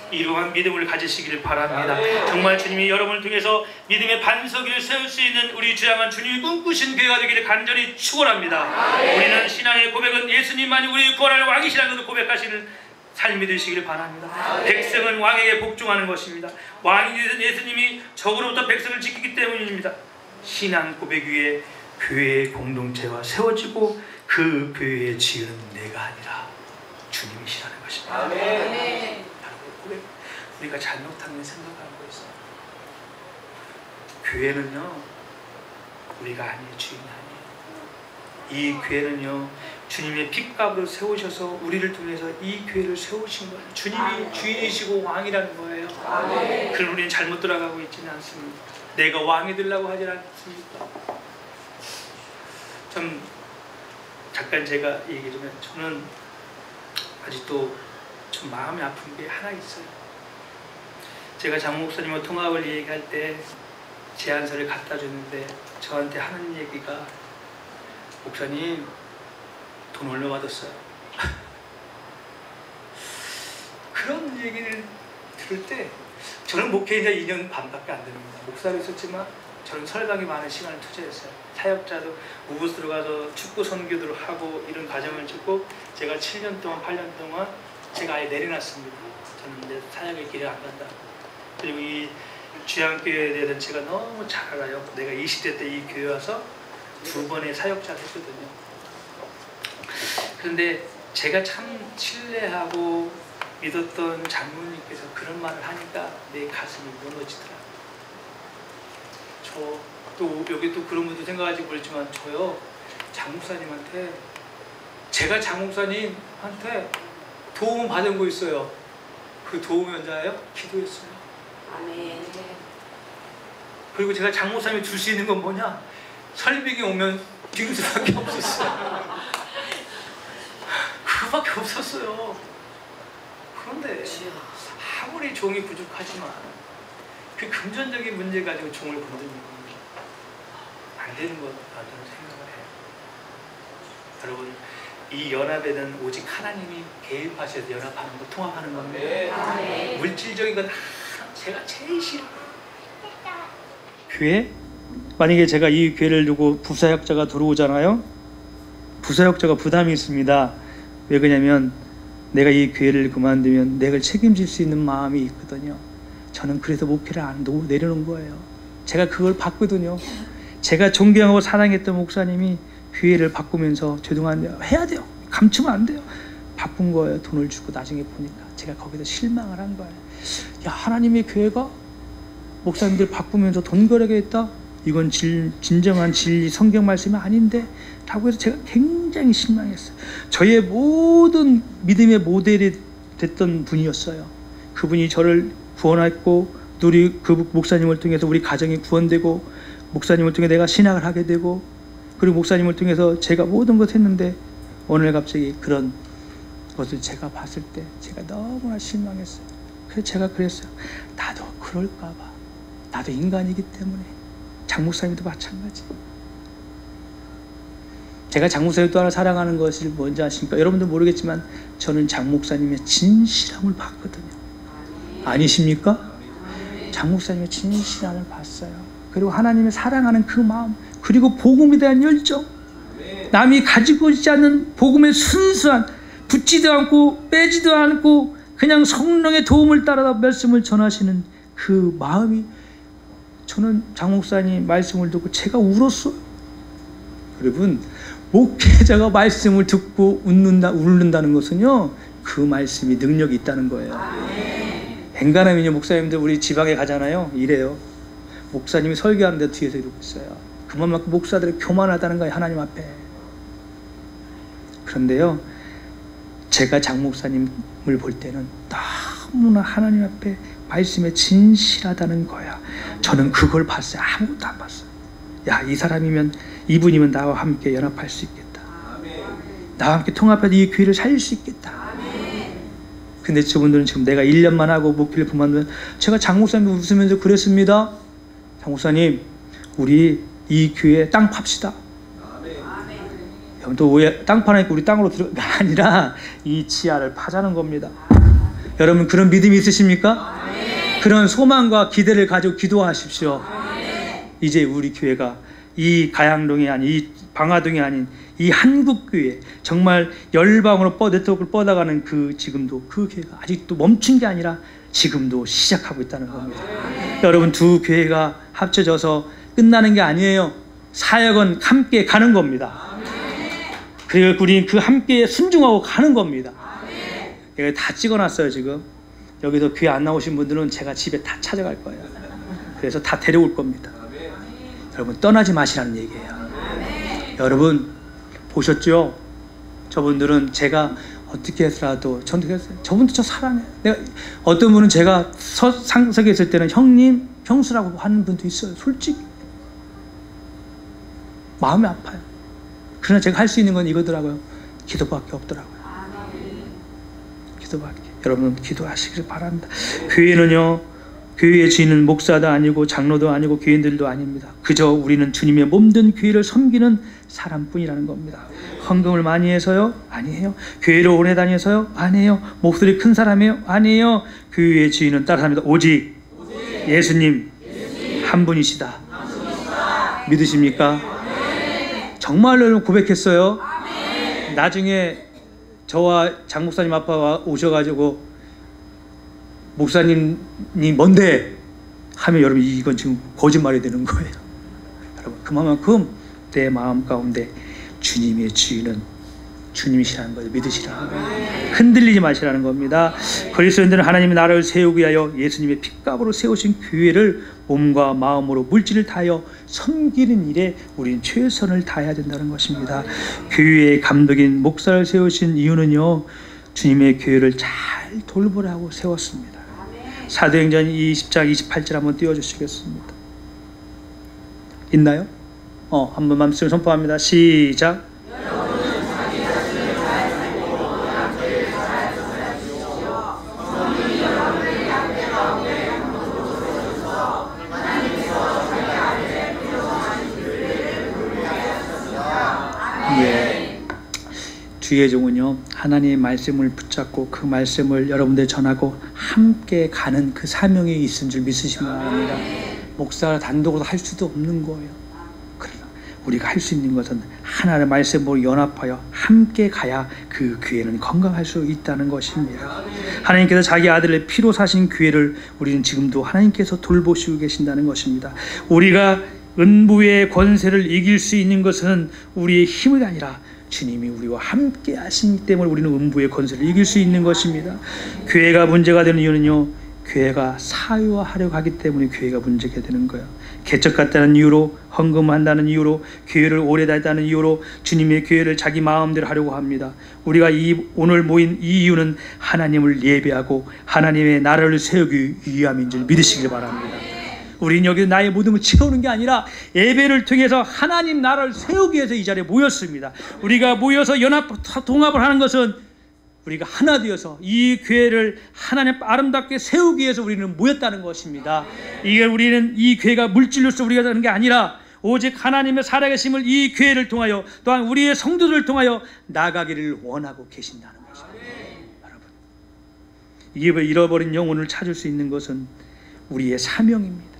이러한 믿음을 가지시기를 바랍니다. 정말 주님이 여러분을 통해서 믿음의 반석 위를 세울 수 있는 우리 주양한 주님이 꿈꾸신 교회가 되기를 간절히 축원합니다. 우리는 신앙의 고백은 예수님만이 우리의 구원할 왕이시라는 것을 고백하시는 삶이 되시기를 바랍니다. 백성은 왕에게 복종하는 것입니다. 왕이 되신 예수님이 적으로부터 백성을 지키기 때문입니다. 신앙 고백 위에 교회의 공동체가 세워지고 그 교회의 지은 내가 아니라 주님이시라는 것입니다. 아멘. 우리가 잘못하면 생각하는 거 있어요. 교회는요, 우리가 아니에요. 주인이 아니에요. 이 교회는요, 주님의 핏값으로 세우셔서 우리를 통해서 이 교회를 세우신 거예요. 주님이 주인이시고 왕이라는 거예요. 그럼 우리는 잘못 돌아가고 있지는 않습니다. 내가 왕이 되려고 하지 않습니까? 참 잠깐 제가 얘기 좀 해요. 저는 아직도 좀 마음이 아픈 게 하나 있어요. 제가 장 목사님과 통합을 얘기할 때 제안서를 갖다 줬는데 저한테 하는 얘기가, 목사님 돈 얼마 받았어요? 그런 얘기를 들을 때, 저는 목회인 지 2년 반밖에 안 됩니다. 목사로 있었지만 저는 설교에 많은 시간을 투자했어요. 사역자도 우부스로 가서 축구 선교도 하고 이런 과정을 찍고, 제가 7년 동안 8년 동안 제가 아예 내려놨습니다. 저는 이제 사역의 길에 안 간다. 그리고 이 주양교회에 대해서 제가 너무 잘 알아요. 내가 20대 때 이 교회 와서 2번의 사역자를 했거든요. 그런데 제가 참 신뢰하고 믿었던 장로님께서 그런 말을 하니까 내 가슴이 무너지더라고요. 저 또 여기 또 그런 분도 생각하지 모르지만 저요, 장 목사님한테, 제가 장 목사님한테 도움 받은 거 있어요. 그 도움이 언제예요? 기도했어요. 아멘. 그리고 제가 장 목사님이 줄 수 있는 건 뭐냐? 설빙이 오면 빙수밖에 없었어요. 그거밖에 없었어요. 그런데 아무리 종이 부족하지만 그 금전적인 문제 가지고 종을 건드리는 건 안 되는 거라고 저는 생각을 해요. 여러분, 이 연합에는 오직 하나님이 개입하셔서 연합하는 거, 통합하는 겁니다. 아멘. 물질적인 건 제가 제일 싫어. 교회? 만약에 제가 이 교회를 두고 부사역자가 들어오잖아요. 부사역자가 부담이 있습니다. 왜 그러냐면 내가 이 교회를 그만두면 내가 책임질 수 있는 마음이 있거든요. 저는 그래서 목회를 안 내려놓은 거예요. 제가 그걸 봤거든요. 제가 존경하고 사랑했던 목사님이 교회를 바꾸면서 죄송한데 해야 돼요. 감추면 안 돼요. 바꾼 거예요. 돈을 주고. 나중에 보니까 제가 거기서 실망을 한 거예요. 야, 하나님의 교회가 목사님들 바꾸면서 돈 거래게 했다? 이건 진정한 진리 성경 말씀이 아닌데? 라고 해서 제가 굉장히 실망했어요. 저의 모든 믿음의 모델이 됐던 분이었어요. 그분이 저를 구원했고, 우리 그 목사님을 통해서 우리 가정이 구원되고, 목사님을 통해 내가 신학을 하게 되고, 그리고 목사님을 통해서 제가 모든 것 했는데 오늘 갑자기 그런 것을 제가 봤을 때 제가 너무나 실망했어요. 그래서 제가 그랬어요. 나도 그럴까 봐. 나도 인간이기 때문에. 장 목사님도 마찬가지. 제가 장 목사님 또 하나 사랑하는 것이 뭔지 아십니까? 여러분들 모르겠지만 저는 장 목사님의 진실함을 봤거든요. 아니십니까? 장 목사님의 진실함을 봤어요. 그리고 하나님의 사랑하는 그 마음, 그리고 복음에 대한 열정, 남이 가지고 있지 않는 복음의 순수한, 붙지도 않고 빼지도 않고 그냥 성령의 도움을 따라 말씀을 전하시는 그 마음이, 저는 장 목사님 말씀을 듣고 제가 울었어요. 여러분, 목회자가 말씀을 듣고 울는다는 것은요, 그 말씀이 능력이 있다는 거예요. 엔간하면요, 목사님들 우리 지방에 가잖아요. 이래요. 목사님이 설교하는데 뒤에서 이러고 있어요. 그만큼 목사들이 교만하다는 거예요, 하나님 앞에. 그런데요, 제가 장 목사님을 볼 때는 너무나 하나님 앞에 말씀에 진실하다는 거야. 저는 그걸 봤어요. 아무것도 안 봤어요. 야, 이 사람이면, 이분이면 나와 함께 연합할 수 있겠다. 나와 함께 통합해서 이 교회를 살릴 수 있겠다. 근데 저분들은 지금 내가 1년만 하고 목회를 그만두면, 제가 장 목사님 웃으면서 그랬습니다. 장 목사님, 우리 이 교회에 땅 팝시다. 또 왜 땅 파니까 우리 땅으로 들어가 아니라 이 지하를 파자는 겁니다. 여러분, 그런 믿음이 있으십니까? 그런 소망과 기대를 가지고 기도하십시오. 이제 우리 교회가 이 가양동이 아닌, 이 방화동이 아닌 이 한국교회, 정말 열방으로 네트워크를 뻗어가는 그, 지금도 그 교회가 아직도 멈춘 게 아니라 지금도 시작하고 있다는 겁니다. 여러분, 두 교회가 합쳐져서 끝나는 게 아니에요. 사역은 함께 가는 겁니다. 그리고 우리는 그 함께 순종하고 가는 겁니다. 여기 다 찍어놨어요. 지금 여기서 교회 안 나오신 분들은 제가 집에 다 찾아갈 거예요. 그래서 다 데려올 겁니다. 여러분, 떠나지 마시라는 얘기예요. 여러분, 보셨죠? 저분들은 제가 어떻게 해서라도, 저분도 저 사랑해요. 내가, 어떤 분은 제가 상석에 있을 때는 형님, 형수라고 하는 분도 있어요. 솔직히 마음이 아파요. 그러나 제가 할 수 있는 건 이거더라고요. 기도밖에 없더라고요. 기도밖에. 여러분, 기도하시길 바랍니다. 교회는요, 교회의 주인은 목사도 아니고 장로도 아니고 교인들도 아닙니다. 그저 우리는 주님의 몸된 교회를 섬기는 사람뿐이라는 겁니다. 헌금을 많이 해서요? 아니에요. 교회를 오래 다녀서요? 아니에요. 목소리 큰 사람이에요? 아니에요. 교회의 주인은 다른 사람입니다. 오직 예수님 한 분이시다. 믿으십니까? 정말로 고백했어요. 나중에 저와 장 목사님 아빠 오셔가지고, 목사님이 뭔데? 하면 여러분 이건 지금 거짓말이 되는 거예요. 여러분 그만큼 내 마음 가운데 주님의 주인은 주님이시라는 것을 믿으시라는 거예요. 흔들리지 마시라는 겁니다. 그리스도인들은 하나님의 나라를 세우기 위하여 예수님의 핏값으로 세우신 교회를 몸과 마음으로 물질을 다하여 섬기는 일에 우리는 최선을 다해야 된다는 것입니다. 교회의 감독인 목사를 세우신 이유는요, 주님의 교회를 잘 돌보라고 세웠습니다. 사도행전 20장 28절 한번 띄워주시겠습니다. 있나요? 한번 말씀을 선포합니다. 시작. 주의 종은요, 하나님의 말씀을 붙잡고 그 말씀을 여러분들 전하고 함께 가는 그 사명이 있은 줄 믿으시기 바랍니다. 목사가 단독으로 할 수도 없는 거예요. 그러나 우리가 할 수 있는 것은 하나님의 말씀으로 연합하여 함께 가야 그 교회는 건강할 수 있다는 것입니다. 하나님께서 자기 아들의 피로 사신 교회를 우리는 지금도 하나님께서 돌보시고 계신다는 것입니다. 우리가 은부의 권세를 이길 수 있는 것은 우리의 힘이 아니라 주님이 우리와 함께 하시기 때문에 우리는 음부의 권세를 이길 수 있는 것입니다. 교회가 문제가 되는 이유는요, 교회가 사유화하려고 하기 때문에 교회가 문제가 되는 거예요. 개척 같다는 이유로, 헌금한다는 이유로, 교회를 오래 다녔다는 이유로 주님의 교회를 자기 마음대로 하려고 합니다. 우리가 오늘 모인 이 이유는 하나님을 예배하고 하나님의 나라를 세우기 위함인 줄 믿으시길 바랍니다. 우리는 여기서 나의 모든 걸 채우는 게 아니라 예배를 통해서 하나님 나라를 세우기 위해서 이 자리에 모였습니다. 우리가 모여서 연합 동합을 하는 것은 우리가 하나 되어서 이 교회를 하나님 아름답게 세우기 위해서 우리는 모였다는 것입니다. 이게 우리는 이 교회가 물질로서 우리가 하는 게 아니라 오직 하나님의 살아계심을 이 교회를 통하여 또한 우리의 성도들을 통하여 나가기를 원하고 계신다는 것입니다. 여러분, 이게 잃어버린 영혼을 찾을 수 있는 것은 우리의 사명입니다.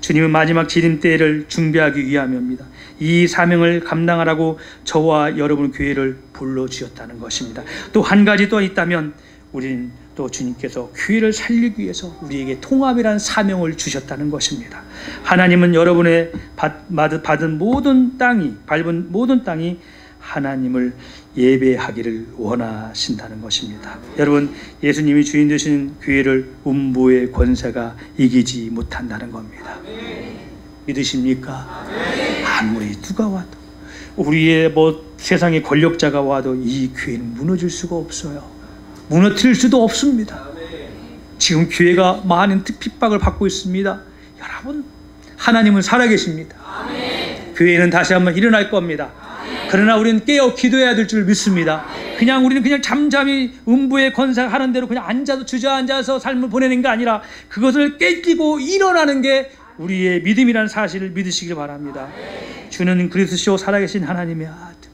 주님은 마지막 재림때를 준비하기 위함입니다. 이 사명을 감당하라고 저와 여러분 교회를 불러주셨다는 것입니다. 또 한 가지 또 있다면 우리는 또 주님께서 교회를 살리기 위해서 우리에게 통합이라는 사명을 주셨다는 것입니다. 하나님은 여러분의 받은 모든 땅이, 밟은 모든 땅이 하나님을 예배하기를 원하신다는 것입니다. 여러분, 예수님이 주인 되신 교회를 음부의 권세가 이기지 못한다는 겁니다. 믿으십니까? 아무리 누가 와도, 우리의 세상의 권력자가 와도 이 교회는 무너질 수가 없어요. 무너뜨릴 수도 없습니다. 지금 교회가 많은 핍박을 받고 있습니다. 여러분, 하나님은 살아계십니다. 교회는 다시 한번 일어날 겁니다. 그러나 우리는 깨어 기도해야 될 줄 믿습니다. 우리는 그냥 잠잠히 음부의 권세가 하는 대로 그냥 앉아서 주저앉아서 삶을 보내는 게 아니라 그것을 깨지고 일어나는 게 우리의 믿음이라는 사실을 믿으시길 바랍니다. 주는 그리스도 살아계신 하나님의 아들.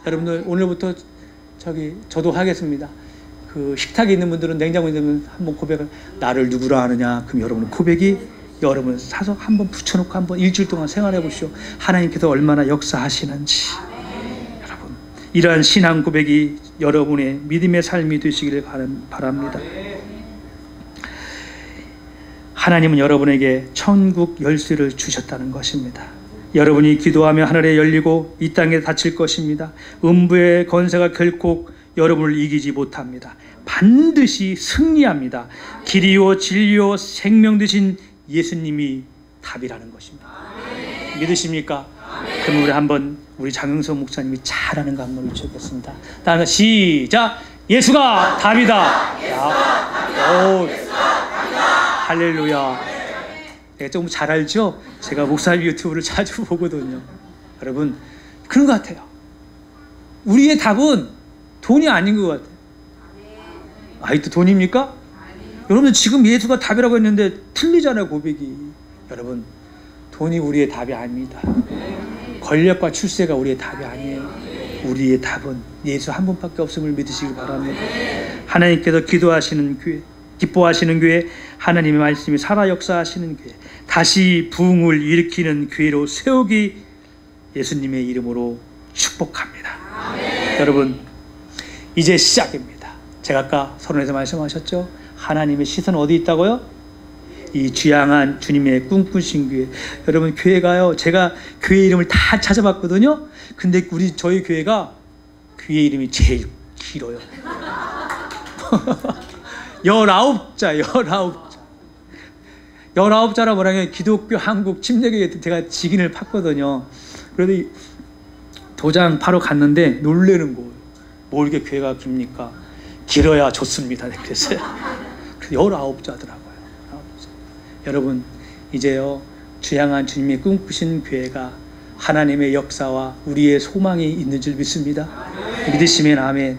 여러분들 오늘부터 저도 하겠습니다. 그 식탁에 있는 분들은 냉장고에 있는 한번 고백을, 나를 누구라 하느냐. 그럼 여러분 고백이 여러분 사서 한번 붙여놓고 한번 일주일 동안 생활해 보시오. 하나님께서 얼마나 역사하시는지. 여러분, 이러한 신앙 고백이 여러분의 믿음의 삶이 되시기를 바랍니다. 하나님은 여러분에게 천국 열쇠를 주셨다는 것입니다. 여러분이 기도하며 하늘에 열리고 이 땅에 닫힐 것입니다. 음부의 권세가 결코 여러분을 이기지 못합니다. 반드시 승리합니다. 길이요 진리요 생명 되신 예수님이 답이라는 것입니다. 믿으십니까? 그럼 우리 한번 우리 장영석 목사님이 잘하는 거 한번 외쳐보겠습니다. 다음에 시작! 예수가 답이다. 할렐루야. 내가 조금 잘 알죠? 제가 목사님 유튜브를 자주 보거든요. 여러분, 그런 것 같아요. 우리의 답은 돈이 아닌 것 같아요. 아직도 돈입니까? 여러분, 지금 예수가 답이라고 했는데 틀리잖아요, 고백이. 여러분, 돈이 우리의 답이 아닙니다. 권력과 출세가 우리의 답이 아니에요. 우리의 답은 예수 한 분밖에 없음을 믿으시기 바랍니다. 하나님께서 기도하시는 교회, 기뻐하시는 교회, 하나님의 말씀이 살아 역사하시는 교회, 다시 부흥을 일으키는 교회로 세우기 예수님의 이름으로 축복합니다. 여러분, 이제 시작입니다. 제가 아까 서론에서 말씀하셨죠? 하나님의 시선 어디 있다고요? 이 주양한 주님의 꿈꾸신 교회. 여러분, 교회가요, 제가 교회 이름을 다 찾아봤거든요. 근데 저희 교회가 교회 이름이 제일 길어요. 19자. 19자라 뭐라면 기독교 한국 침례교회 제가 직인을 팠거든요. 그래도 도장 바로 갔는데 놀래는 거예요. 뭐 이렇게 교회가 깁니까? 길어야 좋습니다. 그랬어요. 19자더라고요. 여러분, 이제요, 주양한 주님이 꿈꾸신 교회가 하나님의 역사와 우리의 소망이 있는 줄 믿습니다. 믿으시면 아멘.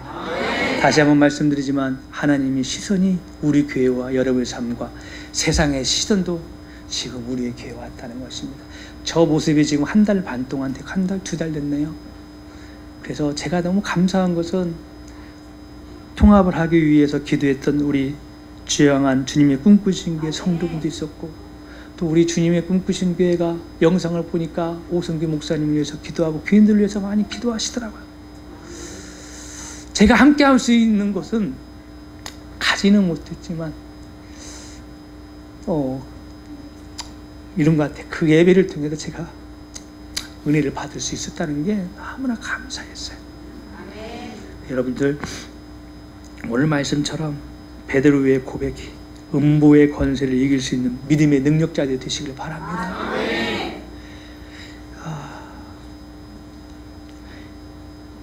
다시 한번 말씀드리지만 하나님의 시선이 우리 교회와 여러분의 삶과 세상의 시선도 지금 우리의 교회에 왔다는 것입니다. 저 모습이 지금 1달 반 동안, 1달, 2달 됐네요. 그래서 제가 너무 감사한 것은 통합을 하기 위해서 기도했던 우리 주양한 주님의 꿈꾸신 교회 성도분도 있었고, 또 우리 주님의 꿈꾸신 교회가 영상을 보니까 오성규 목사님을 위해서 기도하고 교인들을 위해서 많이 기도하시더라고요. 제가 함께 할 수 있는 것은 가지는 못했지만 이런 것 같아요. 그 예배를 통해서 제가 은혜를 받을 수 있었다는 게 너무나 감사했어요. 아멘. 여러분들, 오늘 말씀처럼 베드로의 고백이 음보의 권세를 이길 수 있는 믿음의 능력자들이 되시길 바랍니다. 아멘.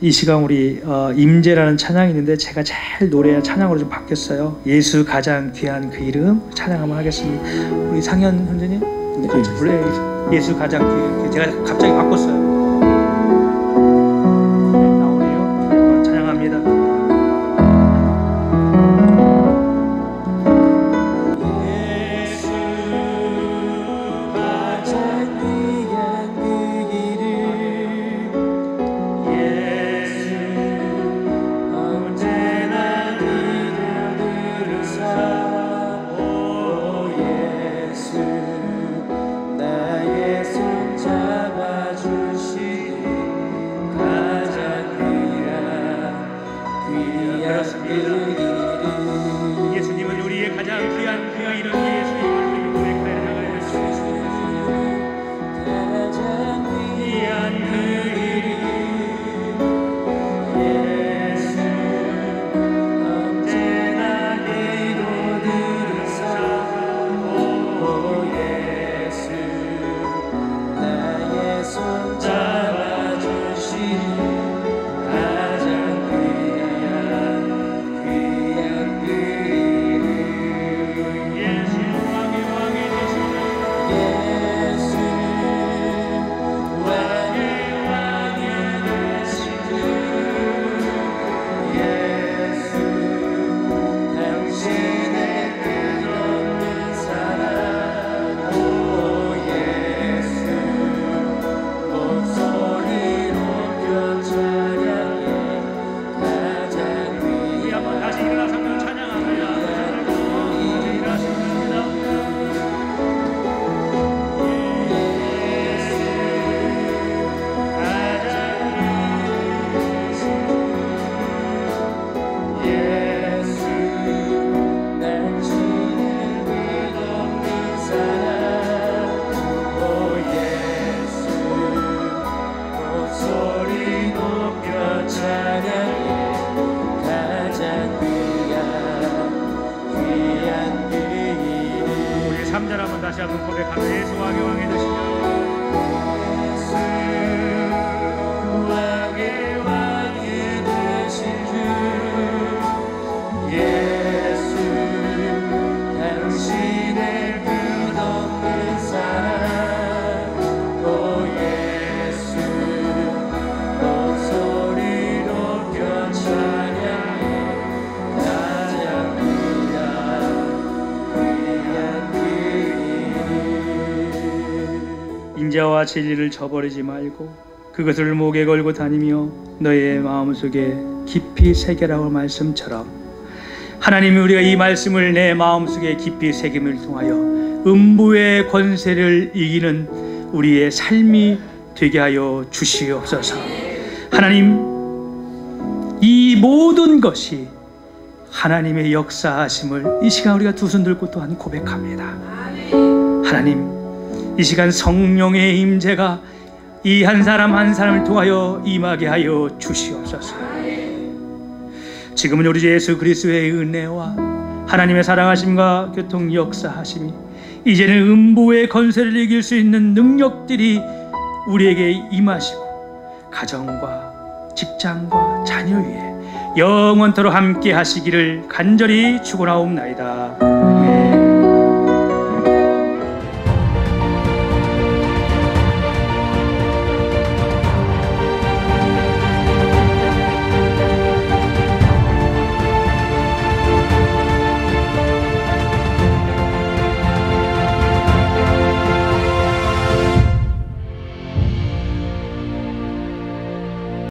이 시간 우리 임재라는 찬양이 있는데 제가 제일 노래 찬양으로 좀 바뀌었어요. 예수 가장 귀한 그 이름 찬양 한번 하겠습니다. 우리 상현 선생님, 원래 예수 가장 귀한, 제가 갑자기 바꿨어요. 나오네요. 찬양합니다. 예수님은 우리의 가장 귀한 그 이름 예수님을 우리 고백하여 나가야 가장 귀한 그 이름 예수 언제나 기도드리사 오 예수 나의 손 잡아주시니 다시 한번 고백하며 예수 왕의 왕이 되시며 예수 왕의 왕이 되신 주 예수 당신의 끝없는 사랑 오 예수 목소리 높여 찬양해 가장 인자와 진리를 저버리지 말고 그것을 목에 걸고 다니며 너의 마음속에 깊이 새겨라고 말씀처럼 하나님이 우리가 이 말씀을 내 마음속에 깊이 새김을 통하여 음부의 권세를 이기는 우리의 삶이 되게 하여 주시옵소서. 하나님, 이 모든 것이 하나님의 역사하심을 이 시간 우리가 두 손 들고 또한 고백합니다. 하나님, 이 시간 성령의 임재가 이 한 사람 한 사람을 통하여 임하게 하여 주시옵소서. 지금은 우리 주 예수 그리스도의 은혜와 하나님의 사랑하심과 교통 역사하심이 이제는 음부의 권세를 이길 수 있는 능력들이 우리에게 임하시고 가정과 직장과 자녀 위에 영원토록 함께 하시기를 간절히 축원하옵나이다. 아멘.